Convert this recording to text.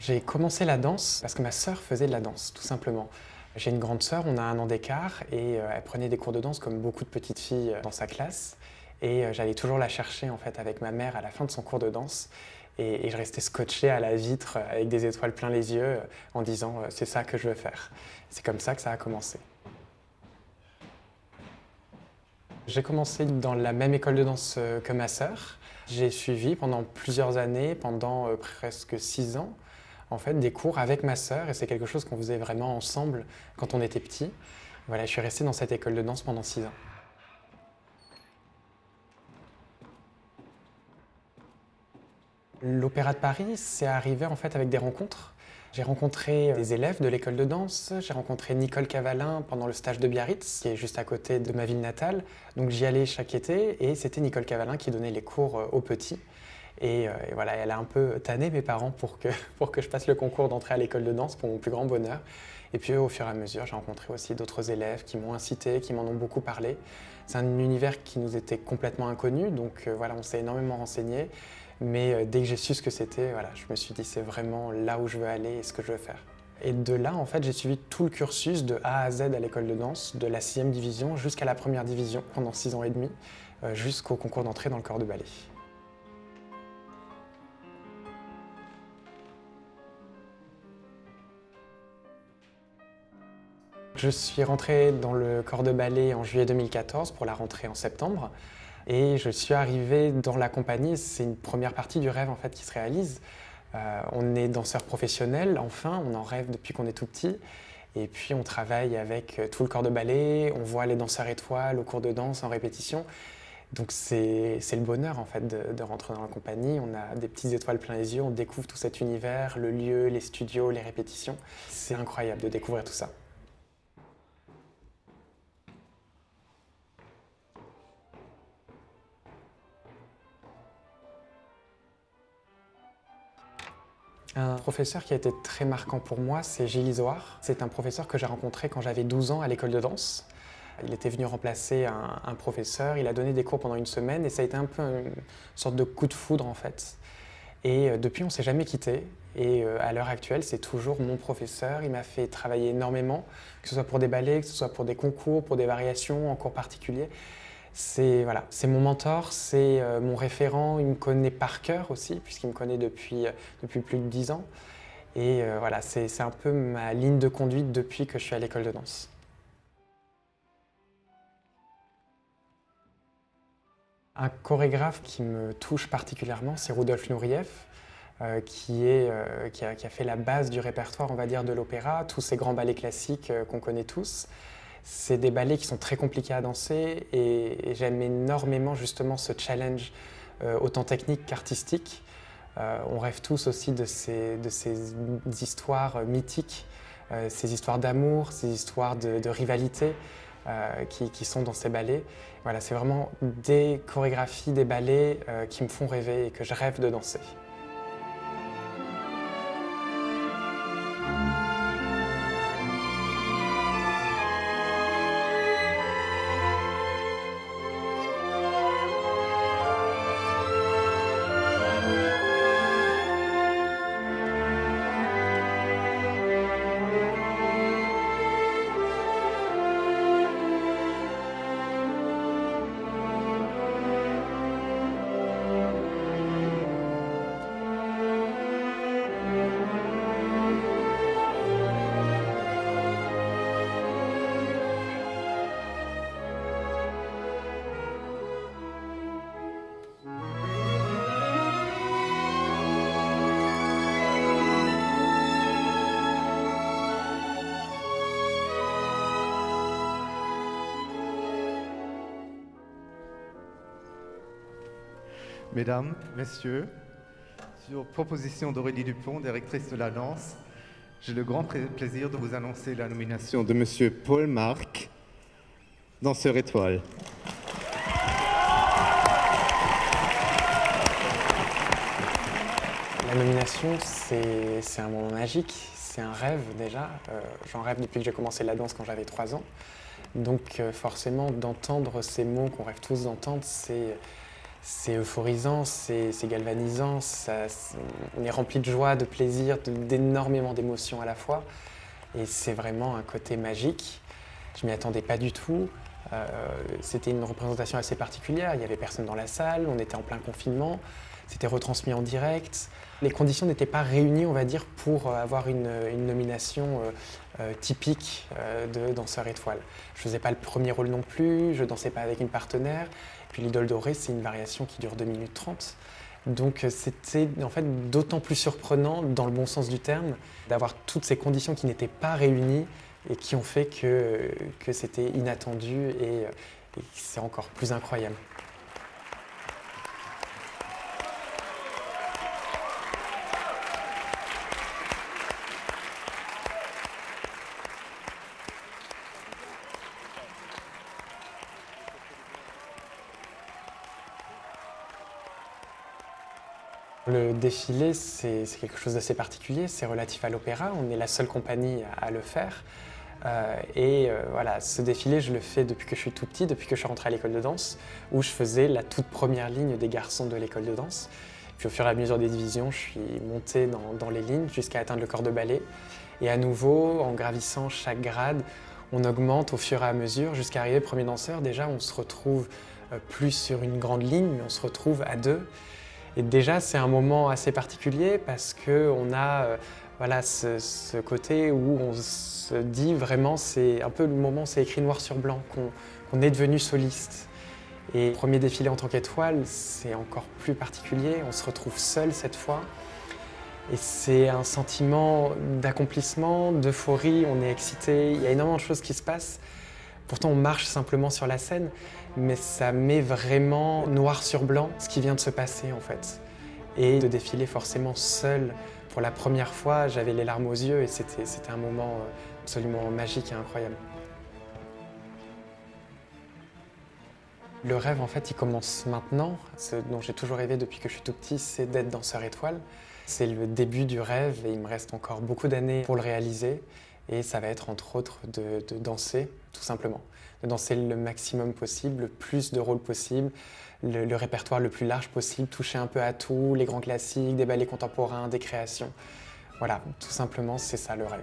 J'ai commencé la danse parce que ma sœur faisait de la danse, tout simplement. J'ai une grande sœur, on a 1 an d'écart et elle prenait des cours de danse comme beaucoup de petites filles dans sa classe. Et j'allais toujours la chercher en fait avec ma mère à la fin de son cours de danse. Et je restais scotché à la vitre avec des étoiles plein les yeux en disant c'est ça que je veux faire. C'est comme ça que ça a commencé. J'ai commencé dans la même école de danse que ma sœur. J'ai suivi pendant plusieurs années, pendant presque 6 ans, en fait, des cours avec ma sœur et c'est quelque chose qu'on faisait vraiment ensemble quand on était petit. Voilà, je suis resté dans cette école de danse pendant 6 ans. L'Opéra de Paris, c'est arrivé en fait avec des rencontres. J'ai rencontré des élèves de l'école de danse, j'ai rencontré Nicole Cavalin pendant le stage de Biarritz, qui est juste à côté de ma ville natale. Donc j'y allais chaque été et c'était Nicole Cavalin qui donnait les cours aux petits. Et voilà, elle a un peu tanné mes parents pour que je passe le concours d'entrée à l'école de danse pour mon plus grand bonheur. Et puis au fur et à mesure, j'ai rencontré aussi d'autres élèves qui m'ont incité, qui m'en ont beaucoup parlé. C'est un univers qui nous était complètement inconnu, donc voilà, on s'est énormément renseigné. Mais dès que j'ai su ce que c'était, voilà, je me suis dit c'est vraiment là où je veux aller et ce que je veux faire. Et de là, en fait, j'ai suivi tout le cursus de A à Z à l'école de danse, de la 6e division jusqu'à la 1re division pendant 6 ans et demi, jusqu'au concours d'entrée dans le corps de ballet. Je suis rentré dans le corps de ballet en juillet 2014 pour la rentrée en septembre. Et je suis arrivé dans la compagnie, c'est une première partie du rêve en fait qui se réalise. On est danseur professionnel, enfin, on en rêve depuis qu'on est tout petit. Et puis on travaille avec tout le corps de ballet, on voit les danseurs étoiles au cours de danse, en répétition. Donc c'est le bonheur en fait de rentrer dans la compagnie. On a des petites étoiles plein les yeux, on découvre tout cet univers, le lieu, les studios, les répétitions. C'est incroyable de découvrir tout ça. Un professeur qui a été très marquant pour moi, c'est Gilles Isoard. C'est un professeur que j'ai rencontré quand j'avais 12 ans à l'école de danse. Il était venu remplacer un professeur, il a donné des cours pendant une semaine et ça a été un peu une sorte de coup de foudre en fait. Et depuis, on ne s'est jamais quitté. Et à l'heure actuelle, c'est toujours mon professeur. Il m'a fait travailler énormément, que ce soit pour des ballets, que ce soit pour des concours, pour des variations en cours particuliers. C'est voilà, c'est mon mentor, c'est mon référent, il me connaît par cœur aussi, puisqu'il me connaît depuis plus de 10 ans. Et voilà, c'est un peu ma ligne de conduite depuis que je suis à l'école de danse. Un chorégraphe qui me touche particulièrement, c'est Rudolf Nureyev, qui a fait la base du répertoire, on va dire, de l'opéra, tous ces grands ballets classiques qu'on connaît tous. C'est des ballets qui sont très compliqués à danser et j'aime énormément justement ce challenge autant technique qu'artistique. On rêve tous aussi de ces histoires mythiques, ces histoires d'amour, ces histoires de rivalité qui sont dans ces ballets. Voilà, c'est vraiment des chorégraphies, des ballets qui me font rêver et que je rêve de danser. Mesdames, Messieurs, sur proposition d'Aurélie Dupont, directrice de la danse, j'ai le grand plaisir de vous annoncer la nomination de Monsieur Paul Marc, danseur étoile. La nomination, c'est un moment magique, c'est un rêve déjà. J'en rêve depuis que j'ai commencé la danse quand j'avais 3 ans. Donc forcément, d'entendre ces mots qu'on rêve tous d'entendre, C'est euphorisant, c'est galvanisant, on est rempli de joie, de plaisir, d'énormément d'émotions à la fois. Et c'est vraiment un côté magique. Je m'y attendais pas du tout. C'était une représentation assez particulière. Il n'y avait personne dans la salle, on était en plein confinement. C'était retransmis en direct. Les conditions n'étaient pas réunies, on va dire, pour avoir une nomination typique de danseur étoile. Je ne faisais pas le premier rôle non plus, je ne dansais pas avec une partenaire. Puis l'idole dorée, c'est une variation qui dure 2 minutes 30. Donc c'était en fait d'autant plus surprenant, dans le bon sens du terme, d'avoir toutes ces conditions qui n'étaient pas réunies et qui ont fait que c'était inattendu et c'est encore plus incroyable. Le défilé, c'est quelque chose d'assez particulier, c'est relatif à l'opéra, on est la seule compagnie à le faire. Voilà, ce défilé, je le fais depuis que je suis tout petit, depuis que je suis rentré à l'école de danse, où je faisais la toute première ligne des garçons de l'école de danse. Puis au fur et à mesure des divisions, je suis monté dans les lignes jusqu'à atteindre le corps de ballet. Et à nouveau, en gravissant chaque grade, on augmente au fur et à mesure jusqu'à arriver premier danseur. Déjà, on se retrouve plus sur une grande ligne, mais on se retrouve à deux. Et déjà, c'est un moment assez particulier parce qu'on a voilà, ce côté où on se dit vraiment, c'est un peu le moment où c'est écrit noir sur blanc, qu'on est devenu soliste. Et le premier défilé en tant qu'étoile, c'est encore plus particulier, on se retrouve seul cette fois. Et c'est un sentiment d'accomplissement, d'euphorie, on est excité, il y a énormément de choses qui se passent. Pourtant, on marche simplement sur la scène, mais ça met vraiment noir sur blanc ce qui vient de se passer en fait. Et de défiler forcément seul pour la première fois, j'avais les larmes aux yeux et c'était un moment absolument magique et incroyable. Le rêve, en fait, il commence maintenant. Ce dont j'ai toujours rêvé depuis que je suis tout petit, c'est d'être danseur étoile. C'est le début du rêve et il me reste encore beaucoup d'années pour le réaliser. Et ça va être entre autres de danser, tout simplement. De danser le maximum possible, le plus de rôles possible, le répertoire le plus large possible, toucher un peu à tout, les grands classiques, des ballets contemporains, des créations. Voilà, tout simplement, c'est ça le rêve.